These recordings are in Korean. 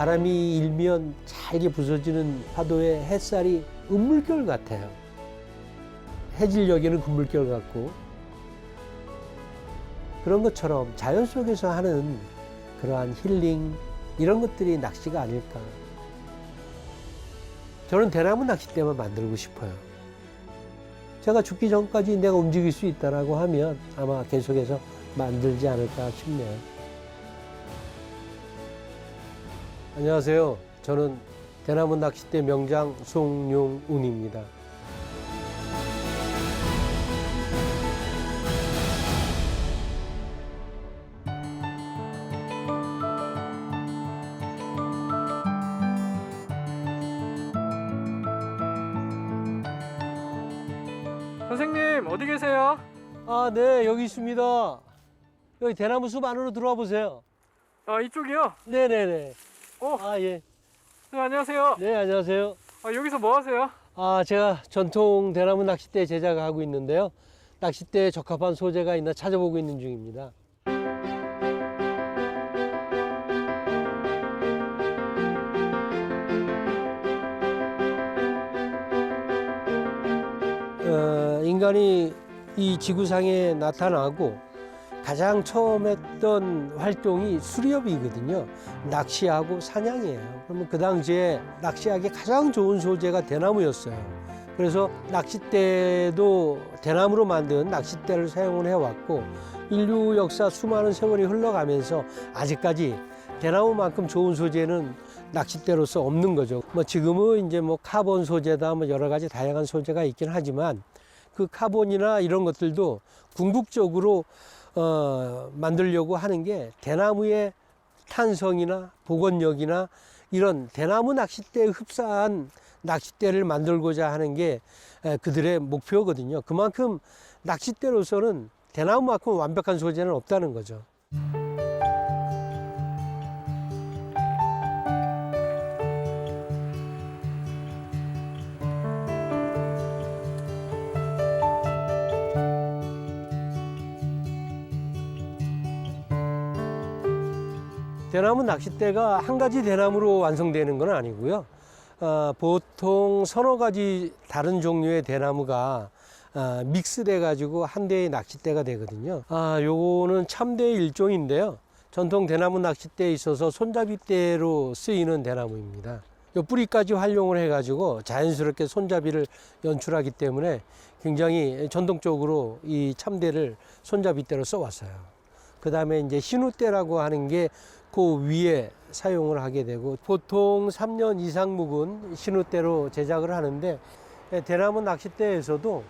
바람이 일면 잘게 부서지는 파도에 햇살이 은물결 같아요. 해질녘에는 금물결 같고, 그런 것처럼 자연 속에서 하는 그러한 힐링, 이런 것들이 낚시가 아닐까. 저는 대나무 낚싯대만 만들고 싶어요. 제가 죽기 전까지 내가 움직일 수 있다라고 하면 아마 계속해서 만들지 않을까 싶네요. 안녕하세요. 저는 대나무 낚싯대 명장 송용운입니다. 선생님 어디 계세요? 아, 네, 여기 있습니다. 여기 대나무 숲 안으로 들어와 보세요. 아 이쪽이요? 네네네. 어, 예. 안녕하세요. 네, 안녕하세요. 여기서 뭐 하세요? 제가 전통 대나무 낚싯대 제작하고 있는데요. 낚싯대에 적합한 소재가 있나 찾아보고 있는 중입니다. 인간이 이 지구상에 나타나고 가장 처음 했던 활동이 수렵이거든요. 낚시하고 사냥이에요. 그러면 그 당시에 낚시하기 가장 좋은 소재가 대나무였어요. 그래서 낚싯대도 대나무로 만든 낚싯대를 사용을 해왔고, 인류 역사 수많은 세월이 흘러가면서 아직까지 대나무만큼 좋은 소재는 낚싯대로서 없는 거죠. 지금은 이제 카본 소재다 여러 가지 다양한 소재가 있긴 하지만, 그 카본이나 이런 것들도 궁극적으로 만들려고 하는 게 대나무의 탄성이나 복원력이나 이런 대나무 낚싯대에 흡사한 낚싯대를 만들고자 하는 게 그들의 목표거든요. 그만큼 낚싯대로서는 대나무만큼 완벽한 소재는 없다는 거죠. 대나무 낚싯대가 한 가지 대나무로 완성되는 건 아니고요. 보통 서너 가지 다른 종류의 대나무가 믹스돼 가지고 한 대의 낚싯대가 되거든요. 요거는 참대의 일종인데요. 전통 대나무 낚싯대에 있어서 손잡이대로 쓰이는 대나무입니다. 요 뿌리까지 활용을 해 가지고 자연스럽게 손잡이를 연출하기 때문에 굉장히 전통적으로 이 참대를 손잡이대로 써왔어요. 그 다음에 이제 신우대라고 하는 게 그 위에 사용을 하게 되고, 보통 3년 이상 묵은 신우대로 제작을 하는데, 대나무 낚싯대에서도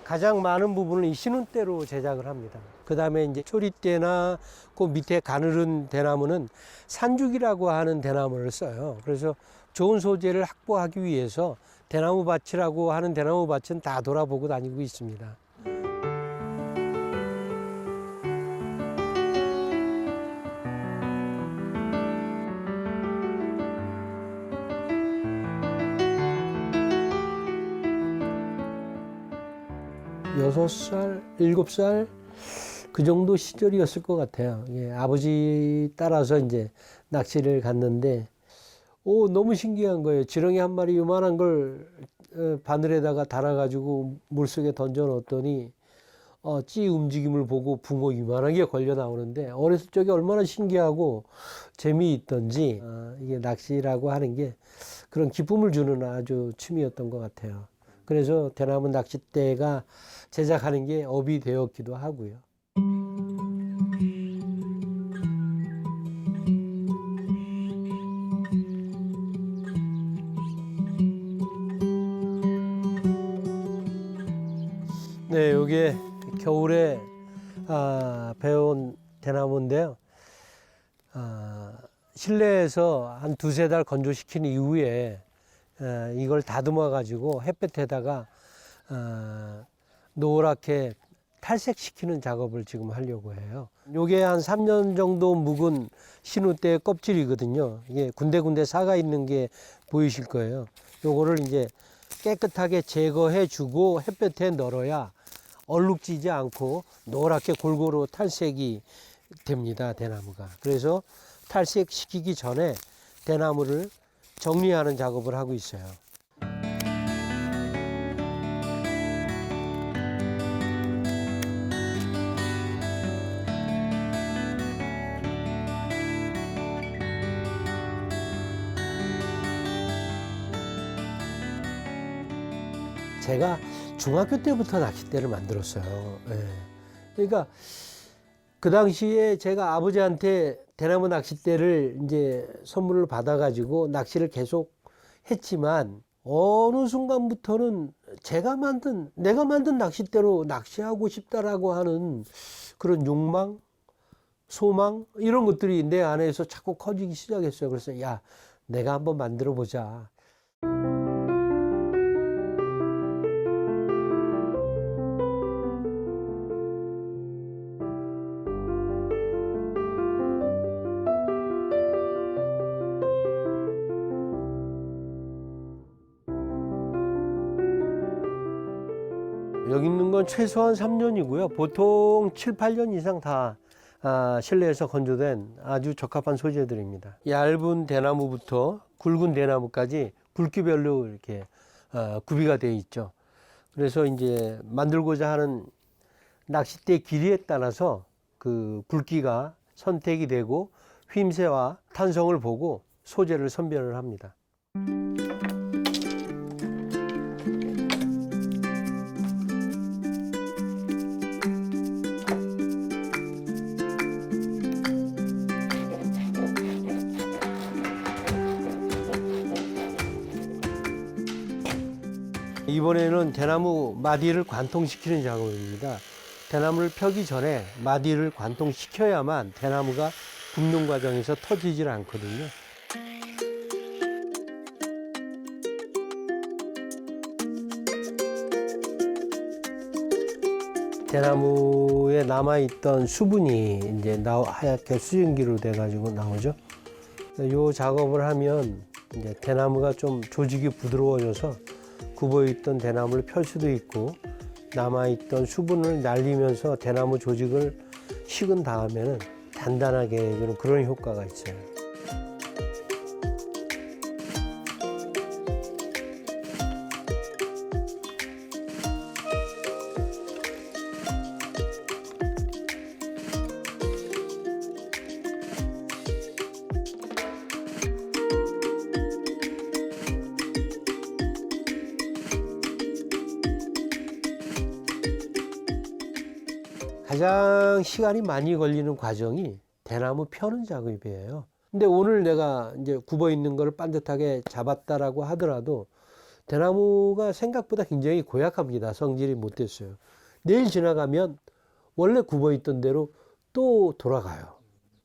가장 많은 부분을 이 신우대로 제작을 합니다. 그 다음에 이제 초리대나 그 밑에 가늘은 대나무는 산죽이라고 하는 대나무를 써요. 그래서 좋은 소재를 확보하기 위해서 대나무 밭이라고 하는 대나무 밭은 다 돌아보고 다니고 있습니다. 여섯 살, 7살 그 정도 시절이었을 것 같아요. 아버지 따라서 이제 낚시를 갔는데, 너무 신기한 거예요. 지렁이 한 마리 요만한 걸 바늘에다가 달아가지고 물속에 던져 넣었더니 찌 움직임을 보고 붕어 이만하게 걸려 나오는데, 어렸을 적에 얼마나 신기하고 재미있던지, 이게 낚시라고 하는 게 그런 기쁨을 주는 아주 취미였던 것 같아요. 그래서 대나무 낚싯대가 제작하는 게 업이 되었기도 하고요. 네, 이게 겨울에 배운 대나무인데요. 실내에서 한 2~3달 건조시킨 이후에 이걸 다듬어 가지고 햇볕에다가 노랗게 탈색시키는 작업을 지금 하려고 해요. 요게 한 3년 정도 묵은 신우대 껍질이거든요. 이게 군데군데 사가 있는 게 보이실 거예요. 요거를 이제 깨끗하게 제거해 주고 햇볕에 널어야 얼룩지지 않고 노랗게 골고루 탈색이 됩니다, 대나무가. 그래서 탈색시키기 전에 대나무를 정리하는 작업을 하고 있어요. 제가 중학교 때부터 낚싯대를 만들었어요. 예. 그러니까 그 당시에 제가 아버지한테 대나무 낚싯대를 이제 선물을 받아가지고 낚시를 계속 했지만 어느 순간부터는 내가 만든 낚싯대로 낚시하고 싶다라고 하는 그런 욕망, 소망 이런 것들이 내 안에서 자꾸 커지기 시작했어요. 그래서 야, 내가 한번 만들어 보자. 여기 있는 건 최소한 3년이고요. 보통 7, 8년 이상 다 실내에서 건조된 아주 적합한 소재들입니다. 얇은 대나무부터 굵은 대나무까지 굵기별로 이렇게 구비가 되어 있죠. 그래서 이제 만들고자 하는 낚싯대 길이에 따라서 그 굵기가 선택이 되고 휘임새와 탄성을 보고 소재를 선별을 합니다. 이번에는 대나무 마디를 관통시키는 작업입니다. 대나무를 펴기 전에 마디를 관통시켜야만 대나무가 굽는 과정에서 터지질 않거든요. 대나무에 남아있던 수분이 이제 하얗게 수증기로 돼가지고 나오죠. 이 작업을 하면 이제 대나무가 좀 조직이 부드러워져서 굽어있던 대나무를 펼 수도 있고 남아있던 수분을 날리면서 대나무 조직을 식은 다음에는 단단하게 해주는 그런 효과가 있어요. 가장 시간이 많이 걸리는 과정이 대나무 펴는 작업이에요. 근데 오늘 내가 이제 굽어 있는 거를 반듯하게 잡았다라고 하더라도 대나무가 생각보다 굉장히 고약합니다. 성질이 못 됐어요. 내일 지나가면 원래 굽어 있던 대로 또 돌아가요.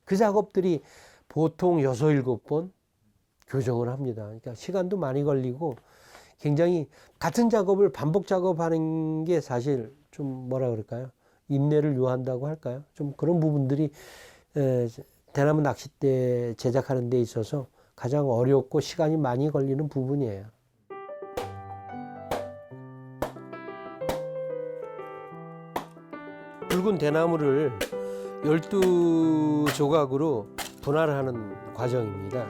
그 작업들이 보통 6, 7번 교정을 합니다. 그러니까 시간도 많이 걸리고 굉장히 같은 작업을 반복 작업하는 게 사실 좀 뭐라 그럴까요? 인내를 요한다고 할까요? 좀 그런 부분들이 대나무 낚싯대 제작하는 데 있어서 가장 어렵고 시간이 많이 걸리는 부분이에요. 굵은 대나무를 12조각으로 분할하는 과정입니다.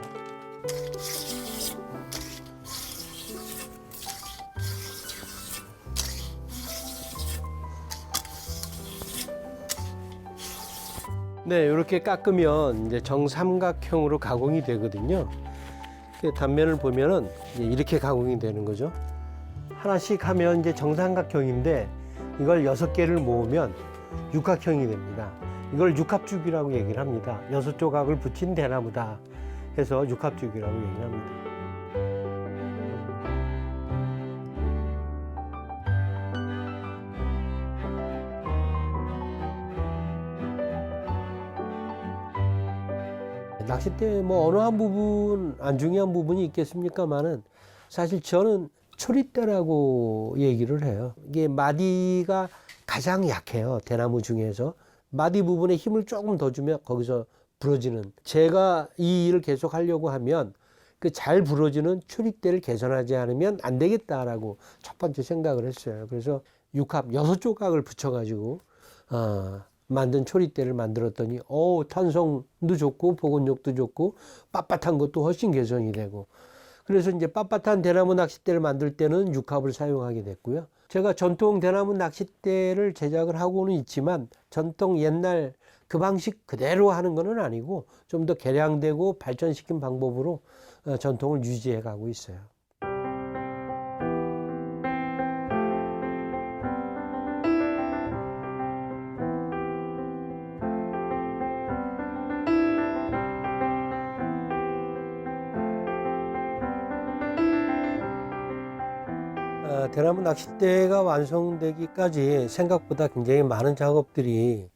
네, 이렇게 깎으면 이제 정삼각형으로 가공이 되거든요. 단면을 보면은 이렇게 가공이 되는 거죠. 하나씩 하면 이제 정삼각형인데 이걸 6개를 모으면 육각형이 됩니다. 이걸 육합죽이라고 얘기를 합니다. 6조각을 붙인 대나무다 해서 육합죽이라고 얘기를 합니다. 낚싯대 뭐 어느 한 부분 안 중요한 부분이 있겠습니까만은 사실 저는 초리대라고 얘기를 해요. 이게 마디가 가장 약해요. 대나무 중에서 마디 부분에 힘을 조금 더 주면 거기서 부러지는. 제가 이 일을 계속 하려고 하면 그 잘 부러지는 초리대를 개선하지 않으면 안 되겠다라고 첫 번째 생각을 했어요. 그래서 육합 6조각을 붙여가지고 만든 초리대를 만들었더니 탄성도 좋고 보건력도 좋고 빳빳한 것도 훨씬 개선이 되고, 그래서 이제 빳빳한 대나무 낚싯대를 만들 때는 육합을 사용하게 됐고요. 제가 전통 대나무 낚싯대를 제작을 하고는 있지만 전통 옛날 그 방식 그대로 하는 것은 아니고 좀 더 개량되고 발전시킨 방법으로 전통을 유지해 가고 있어요. 대나무 낚싯대가 완성되기까지 생각보다 굉장히 많은 작업들이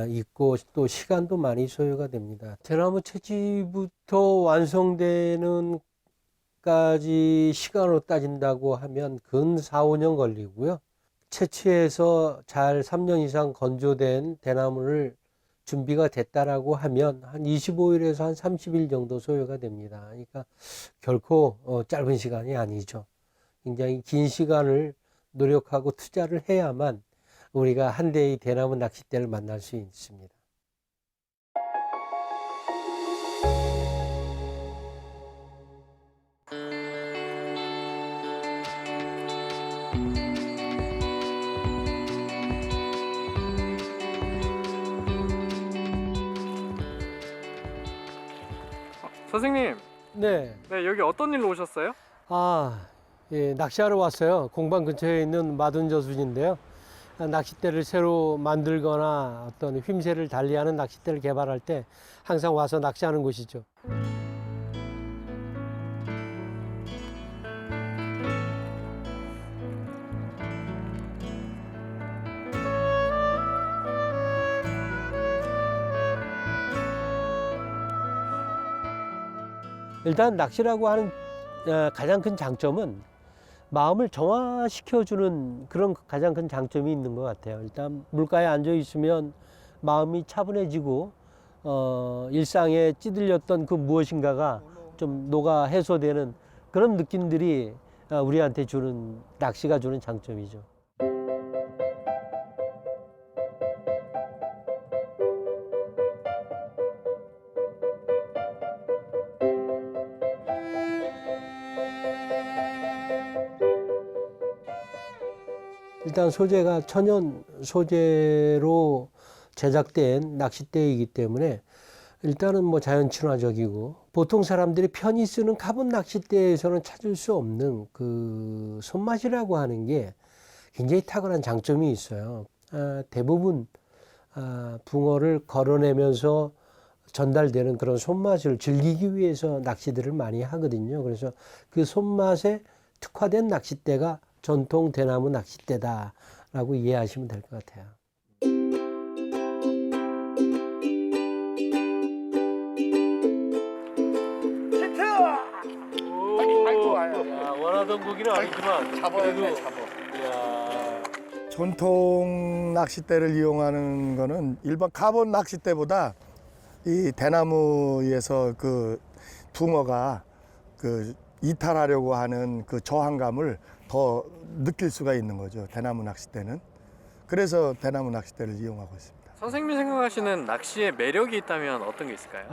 있고 또 시간도 많이 소요가 됩니다. 대나무 채취부터 완성되는 까지 시간으로 따진다고 하면 근 4, 5년 걸리고요. 채취해서 잘 3년 이상 건조된 대나무를 준비가 됐다라고 하면 한 25일에서 한 30일 정도 소요가 됩니다. 그러니까 결코 짧은 시간이 아니죠. 굉장히 긴 시간을 노력하고 투자를 해야만 우리가 한 대의 대나무 낚싯대를 만날 수 있습니다. 선생님, 네. 네, 여기 어떤 일로 오셨어요? 예, 낚시하러 왔어요. 공방 근처에 있는 마둔저수지인데요. 낚싯대를 새로 만들거나 어떤 휘임새를 달리하는 낚싯대를 개발할 때 항상 와서 낚시하는 곳이죠. 일단 낚시라고 하는 가장 큰 장점은 마음을 정화시켜주는 그런 가장 큰 장점이 있는 것 같아요. 일단 물가에 앉아 있으면 마음이 차분해지고 일상에 찌들렸던 그 무엇인가가 좀 녹아 해소되는 그런 느낌들이 우리한테 주는, 낚시가 주는 장점이죠. 일단 소재가 천연 소재로 제작된 낚싯대이기 때문에 일단은 뭐 자연 친화적이고, 보통 사람들이 편히 쓰는 카본 낚싯대에서는 찾을 수 없는 그 손맛이라고 하는 게 굉장히 탁월한 장점이 있어요. 대부분 붕어를 걸어내면서 전달되는 그런 손맛을 즐기기 위해서 낚시들을 많이 하거든요. 그래서 그 손맛에 특화된 낚싯대가 전통 대나무 낚싯대다라고 이해하시면 될 것 같아요. 원하던 고기는 아니지만 잡아야 잡아. 전통 낚싯대를 이용하는 거는 일반 카본 낚싯대보다 이 대나무에서 그 붕어가 그 이탈하려고 하는 그 저항감을 더 느낄 수가 있는 거죠, 대나무 낚싯대는. 그래서 대나무 낚싯대를 이용하고 있습니다. 선생님이 생각하시는 낚시의 매력이 있다면 어떤 게 있을까요?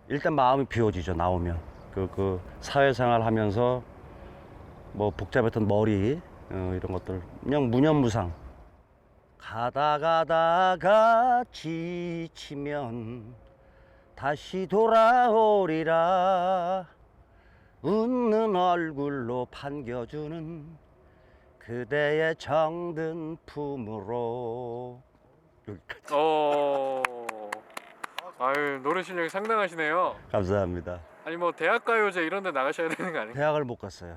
일단 마음이 비워지죠. 나오면 그 사회생활 하면서 뭐 복잡했던 머리 이런 것들 그냥 무념무상. 가다가 지치면 다시 돌아오리라. 웃는 얼굴로 반겨주는 그대의 정든 품으로. 여기까지. 아유, 노래 실력이 상당하시네요. 감사합니다. 아니 뭐 대학가요제 이런 데 나가셔야 되는 거 아니에요? 대학을 못 갔어요.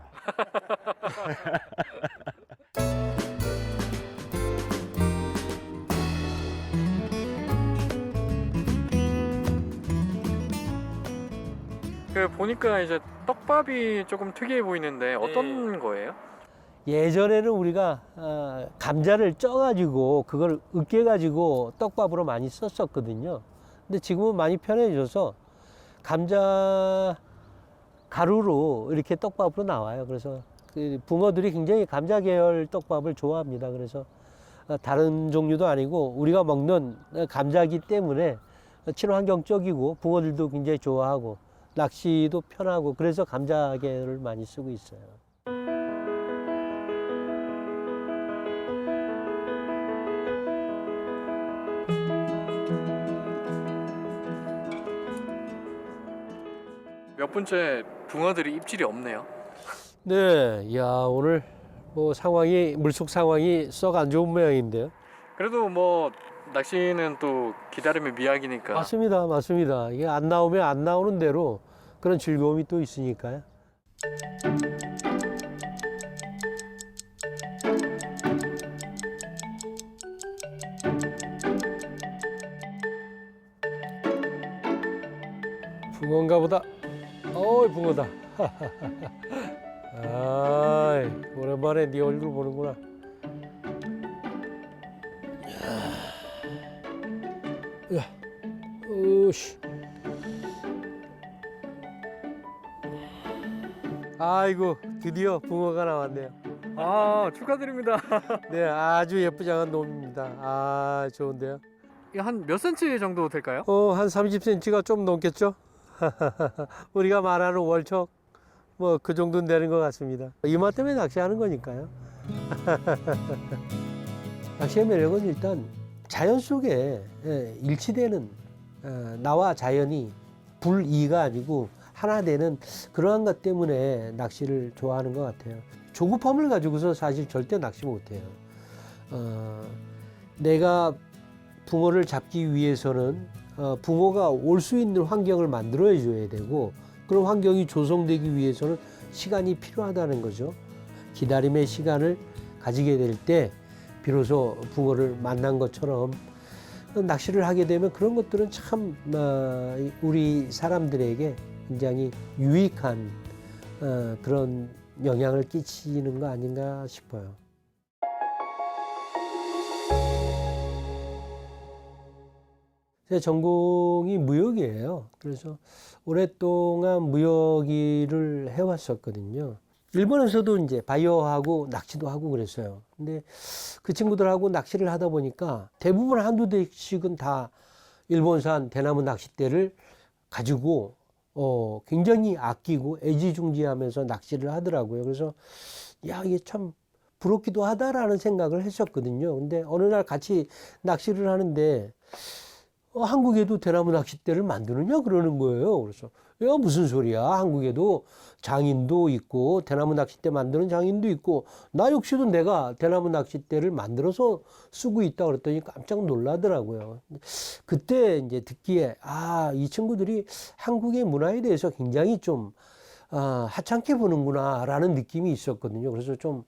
그 보니까 이제 떡밥이 조금 특이해 보이는데 어떤 거예요? 예전에는 우리가 감자를 쪄가지고 그걸 으깨가지고 떡밥으로 많이 썼었거든요. 근데 지금은 많이 편해져서 감자 가루로 이렇게 떡밥으로 나와요. 그래서 그 붕어들이 굉장히 감자 계열 떡밥을 좋아합니다. 그래서 다른 종류도 아니고 우리가 먹는 감자기 때문에 친환경적이고 붕어들도 굉장히 좋아하고 낚시도 편하고 그래서 감자게를 많이 쓰고 있어요. 몇 분째 붕어들이 입질이 없네요. 네, 야 오늘 뭐 상황이 물속 상황이 썩 안 좋은 모양인데요. 그래도 뭐 낚시는 또 기다림의 미학이니까. 맞습니다, 맞습니다. 이게 안 나오면 안 나오는 대로 그런 즐거움이 또 있으니까요. 붕어인가 보다. 어이, 붕어다. 아이, 오랜만에 네 얼굴 보는구나. 야, 으씨. 아이고, 드디어 붕어가 나왔네요. 아, 축하드립니다. 네, 아주 예쁘장한 놈입니다. 아, 좋은데요. 한 몇 센치 정도 될까요? 한 30cm가 좀 넘겠죠? 우리가 말하는 월척, 뭐, 그 정도는 되는 것 같습니다. 이마 때문에 낚시하는 거니까요. 낚시의 매력은 일단 자연 속에 일치되는 나와 자연이 불이가 아니고 하나 되는 그러한 것 때문에 낚시를 좋아하는 것 같아요. 조급함을 가지고서 사실 절대 낚시 못해요. 내가 붕어를 잡기 위해서는 붕어가 올 수 있는 환경을 만들어 줘야 되고 그런 환경이 조성되기 위해서는 시간이 필요하다는 거죠. 기다림의 시간을 가지게 될 때 비로소 붕어를 만난 것처럼 낚시를 하게 되면 그런 것들은 참 우리 사람들에게 굉장히 유익한 그런 영향을 끼치는 거 아닌가 싶어요. 제 전공이 무역이에요. 그래서 오랫동안 무역 일을 해왔었거든요. 일본에서도 이제 바이어하고 낚시도 하고 그랬어요. 근데 그 친구들하고 낚시를 하다 보니까 대부분 한두 대씩은 다 일본산 대나무 낚싯대를 가지고 굉장히 아끼고 애지중지하면서 낚시를 하더라고요. 그래서 야, 이게 참 부럽기도 하다라는 생각을 했었거든요. 근데 어느 날 같이 낚시를 하는데 한국에도 대나무 낚싯대를 만드느냐 그러는 거예요. 그래서 야, 무슨 소리야. 한국에도 장인도 있고 대나무 낚싯대 만드는 장인도 있고 나 역시도 내가 대나무 낚싯대를 만들어서 쓰고 있다 그랬더니 깜짝 놀라더라고요. 그때 이제 듣기에 이 친구들이 한국의 문화에 대해서 굉장히 좀 하찮게 보는구나라는 느낌이 있었거든요. 그래서 좀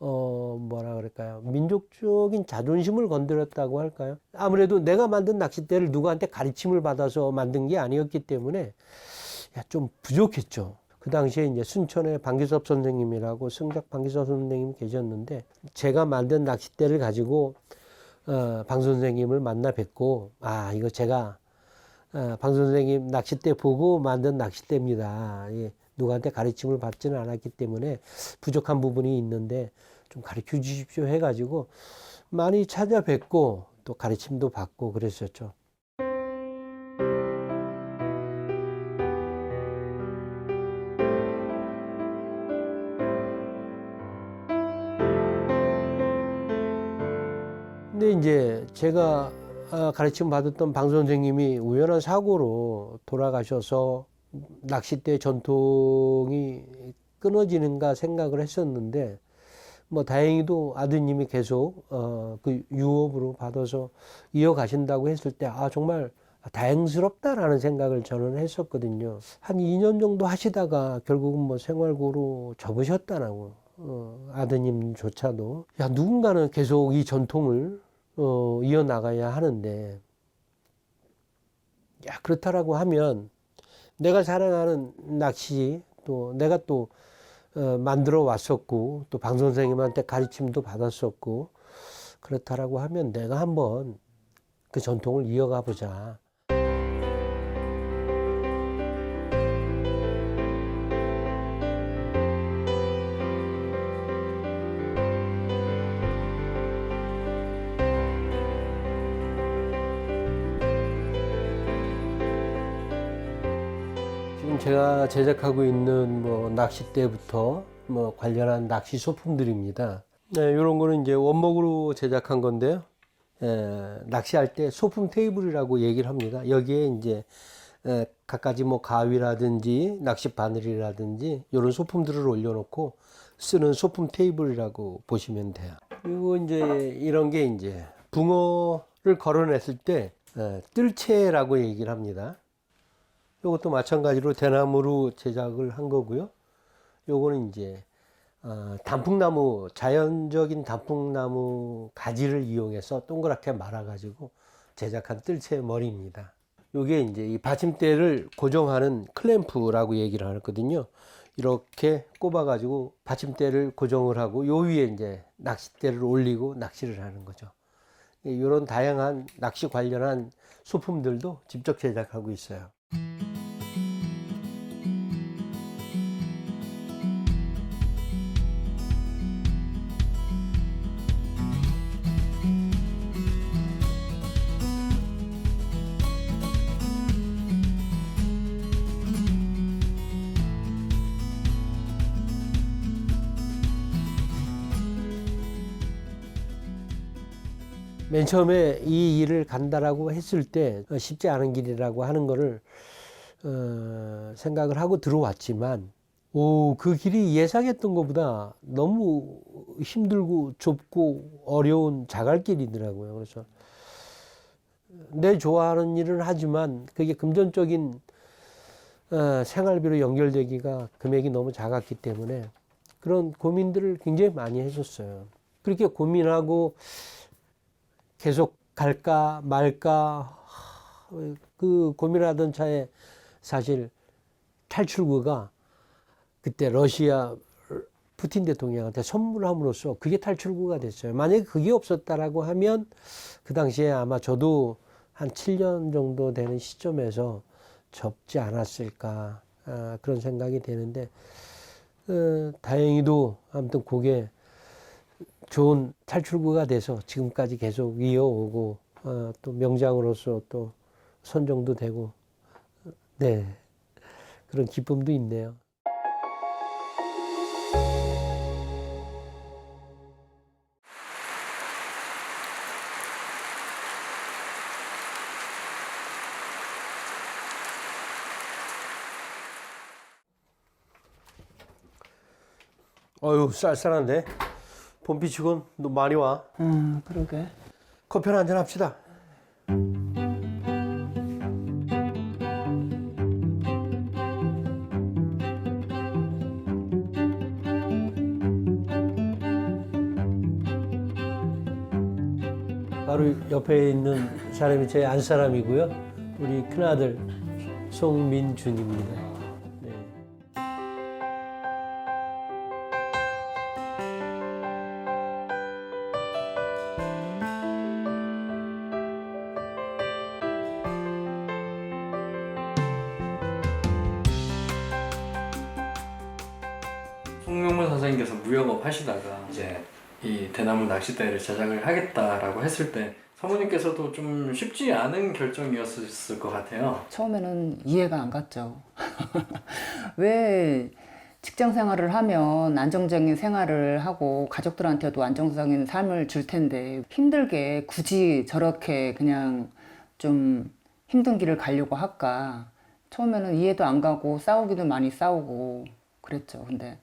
뭐라 그럴까요? 민족적인 자존심을 건드렸다고 할까요? 아무래도 내가 만든 낚싯대를 누구한테 가르침을 받아서 만든 게 아니었기 때문에 좀 부족했죠. 그 당시에 이제 순천에 방기섭 선생님이라고 승작 방기섭 선생님이 계셨는데 제가 만든 낚싯대를 가지고 방 선생님을 만나 뵙고 이거 제가 방 선생님 낚싯대 보고 만든 낚싯대입니다. 누구한테 가르침을 받지는 않았기 때문에 부족한 부분이 있는데 좀 가르쳐 주십시오 해가지고 많이 찾아뵙고 또 가르침도 받고 그랬었죠. 근데 이제 제가 가르침 받았던 방 선생님이 우연한 사고로 돌아가셔서 낚싯대 전통이 끊어지는가 생각을 했었는데 뭐 다행히도 아드님이 계속 그 유업으로 받아서 이어가신다고 했을 때 정말 다행스럽다라는 생각을 저는 했었거든요. 한 2년 정도 하시다가 결국은 뭐 생활고로 접으셨다라고 아드님조차도 누군가는 계속 이 전통을 이어나가야 하는데 그렇다라고 하면 내가 사랑하는 낚시 또 내가 또 만들어 왔었고 또 방 선생님한테 가르침도 받았었고 그렇다라고 하면 내가 한번 그 전통을 이어가 보자. 제가 제작하고 있는 뭐 낚싯대부터 뭐 관련한 낚시 소품들입니다. 네, 이런 거는 이제 원목으로 제작한 건데요. 낚시할 때 소품 테이블이라고 얘기를 합니다. 여기에 이제 갖가지 뭐 가위라든지 낚시 바늘이라든지 이런 소품들을 올려놓고 쓰는 소품 테이블이라고 보시면 돼요. 그리고 이제 이런 게 이제 붕어를 걸어냈을 때 뜰채라고 얘기를 합니다. 이것도 마찬가지로 대나무로 제작을 한 거고요. 요거는 이제 단풍나무, 자연적인 단풍나무 가지를 이용해서 동그랗게 말아가지고 제작한 뜰채 머리입니다. 요게 이제 이 받침대를 고정하는 클램프라고 얘기를 하거든요. 이렇게 꼽아가지고 받침대를 고정을 하고 요 위에 이제 낚싯대를 올리고 낚시를 하는 거죠. 이런 다양한 낚시 관련한 소품들도 직접 제작하고 있어요. 맨 처음에 이 일을 간다라고 했을 때 쉽지 않은 길이라고 하는 거를 생각을 하고 들어왔지만 그 길이 예상했던 것보다 너무 힘들고 좁고 어려운 자갈길이더라고요. 그래서 내 좋아하는 일을 하지만 그게 금전적인 생활비로 연결되기가 금액이 너무 작았기 때문에 그런 고민들을 굉장히 많이 했었어요. 그렇게 고민하고 계속 갈까 말까 그 고민하던 차에 사실 탈출구가 그때 러시아 푸틴 대통령한테 선물함으로써 그게 탈출구가 됐어요. 만약에 그게 없었다라고 하면 그 당시에 아마 저도 한 7년 정도 되는 시점에서 접지 않았을까 그런 생각이 되는데 다행히도 아무튼 그게 좋은 탈출구가 돼서 지금까지 계속 이어오고 또 명장으로서 또 선정도 되고 네 그런 기쁨도 있네요. 어휴 쌀쌀한데 봄비치곤 너 많이 와. 그러게. 커피 하나 한잔 합시다. 바로 옆에 있는 사람이 제 안사람이고요. 우리 큰아들 송민준입니다. 네. 송명문 선생님께서 무역업 하시다가 이제 이 대나무 낚싯대를 제작을 하겠다라고 했을 때 사모님께서도 좀 쉽지 않은 결정이었을 것 같아요. 처음에는 이해가 안 갔죠. 왜 직장 생활을 하면 안정적인 생활을 하고 가족들한테도 안정적인 삶을 줄 텐데 힘들게 굳이 저렇게 그냥 좀 힘든 길을 가려고 할까. 처음에는 이해도 안 가고 싸우기도 많이 싸우고 그랬죠. 근데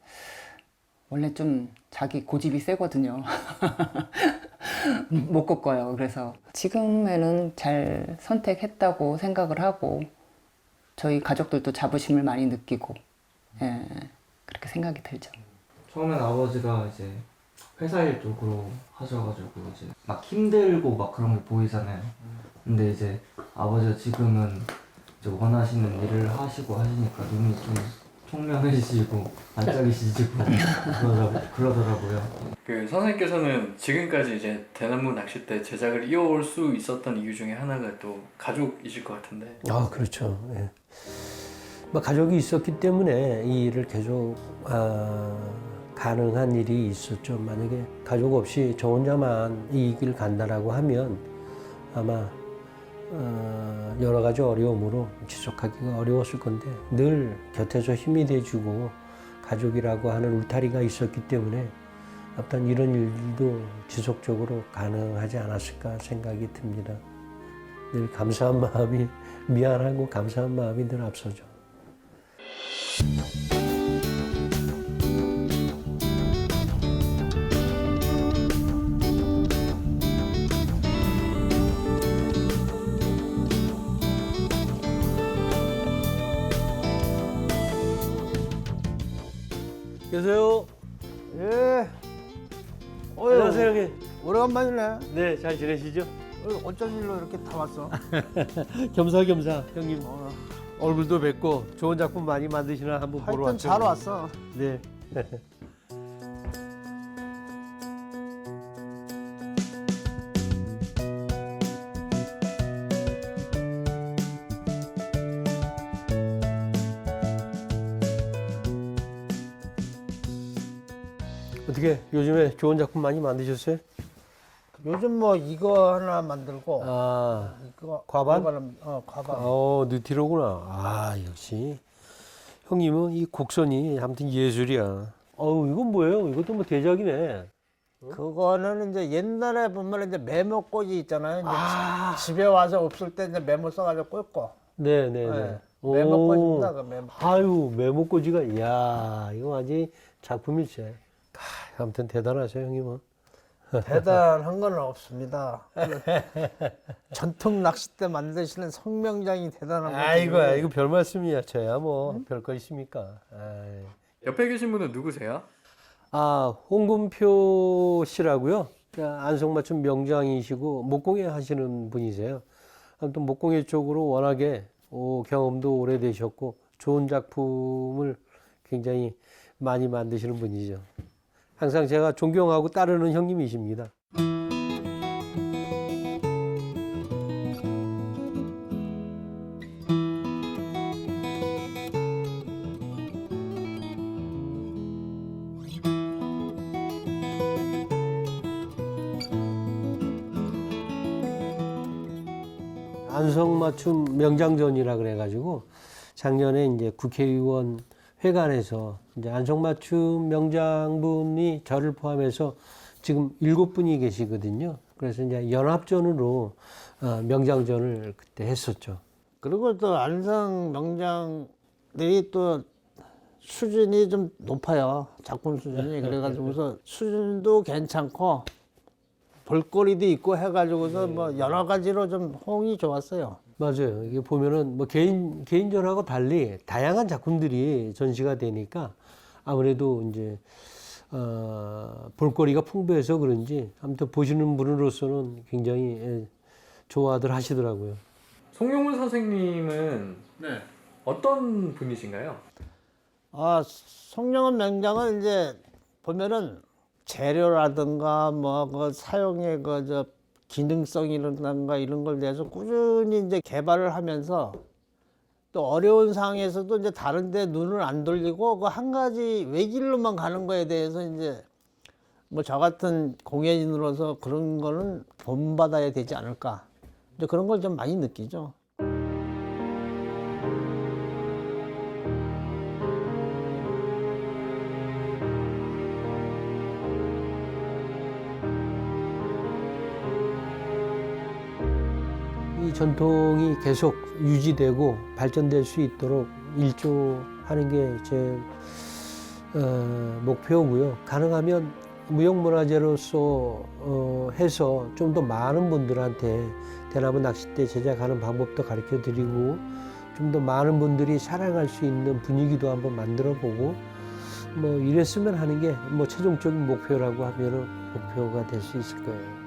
원래 좀 자기 고집이 세거든요. 못 꺾어요. 그래서 지금에는 잘 선택했다고 생각을 하고 저희 가족들도 자부심을 많이 느끼고 예, 그렇게 생각이 들죠. 처음엔 아버지가 이제 회사 일 쪽으로 하셔가지고 이제 막 힘들고 막 그런 게 보이잖아요. 근데 이제 아버지가 지금은 이제 원하시는 일을 하시고 하시니까 눈이 좀 총명해지시고 반짝이시고 그러더라고요. 그 선생님께서는 지금까지 이제 대나무 낚싯대 제작을 이어올 수 있었던 이유 중에 하나가 또 가족이실 것 같은데. 아 그렇죠. 예. 뭐 가족이 있었기 때문에 이 일을 계속 가능한 일이 있었죠. 만약에 가족 없이 저 혼자만 이 길 간다라고 하면 아마 여러 가지 어려움으로 지속하기가 어려웠을 건데 늘 곁에서 힘이 돼주고 가족이라고 하는 울타리가 있었기 때문에 어떤 이런 일도 지속적으로 가능하지 않았을까 생각이 듭니다. 늘 감사한 마음이 미안하고 감사한 마음이 늘 앞서죠. 계세요. 예. 안녕하세요, 형님. 오래간만이네. 네, 잘 지내시죠? 어쩐 일로 이렇게 다 왔어? 겸사겸사 형님 얼굴도 뵙고 좋은 작품 많이 만드시나 한번 보러 하여튼 왔죠. 잘 왔어. 네. 어떻게 요즘에 좋은 작품 많이 만드셨어요? 요즘 뭐 이거 하나 만들고 아, 이거 과반? 이거는, 과반. 느티로구나. 아, 역시 형님은 이 곡선이 아무튼 예술이야. 어우, 이건 뭐예요? 이것도 뭐 대작이네. 그거는 이제 옛날에 보면 이제 메모꽂이 있잖아요. 이제 아. 집에 와서 없을 때 이제 메모 써가지고 꽂고. 네네네. 네. 메모꽂이입니다. 그 메모. 아유, 메모꽂이가, 이야, 이거 완전히 작품일체. 아무튼 대단하세요, 형님은. 대단한 건 없습니다. 그 전통 낚싯대 만드시는 성명장이 대단한 거죠. 아이고, 별 말씀이야. 저야 뭐, 별거 있습니까. 아이. 옆에 계신 분은 누구세요? 홍금표 씨라고요. 안성맞춤 명장이시고, 목공예 하시는 분이세요. 아무튼 목공예 쪽으로 워낙에 경험도 오래되셨고, 좋은 작품을 굉장히 많이 만드시는 분이죠. 항상 제가 존경하고 따르는 형님이십니다. 안성맞춤 명장전이라 그래가지고 작년에 이제 국회의원 회관에서 이제 안성맞춤 명장분이 저를 포함해서 지금 7분이 계시거든요. 그래서 이제 연합전으로 명장전을 그때 했었죠. 그리고 또 안성 명장들이 또 수준이 좀 높아요. 작품 수준이. 그래가지고서 수준도 괜찮고 볼거리도 있고 해가지고서 뭐 여러 가지로 좀 호응이 좋았어요. 맞아요. 이게 보면은 뭐 개인전하고 달리 다양한 작품들이 전시가 되니까 아무래도 이제 볼거리가 풍부해서 그런지 아무튼 보시는 분으로서는 굉장히 좋아들 하시더라고요. 송영문 선생님은 어떤 분이신가요? 송영문 명장은 이제 보면은 재료라든가 뭐 그 사용의 그 기능성이라든가 이런 걸 대해서 꾸준히 이제 개발을 하면서 또 어려운 상황에서도 이제 다른 데 눈을 안 돌리고 그 한 가지 외길로만 가는 거에 대해서 이제 뭐 저 같은 공예인으로서 그런 거는 본받아야 되지 않을까. 이제 그런 걸 좀 많이 느끼죠. 이 전통이 계속 유지되고 발전될 수 있도록 일조하는 게 제 목표고요. 가능하면 무형문화재로서 해서 좀 더 많은 분들한테 대나무 낚싯대 제작하는 방법도 가르쳐 드리고 좀 더 많은 분들이 사랑할 수 있는 분위기도 한번 만들어 보고 뭐 이랬으면 하는 게 뭐 최종적인 목표라고 하면은 목표가 될 수 있을 거예요.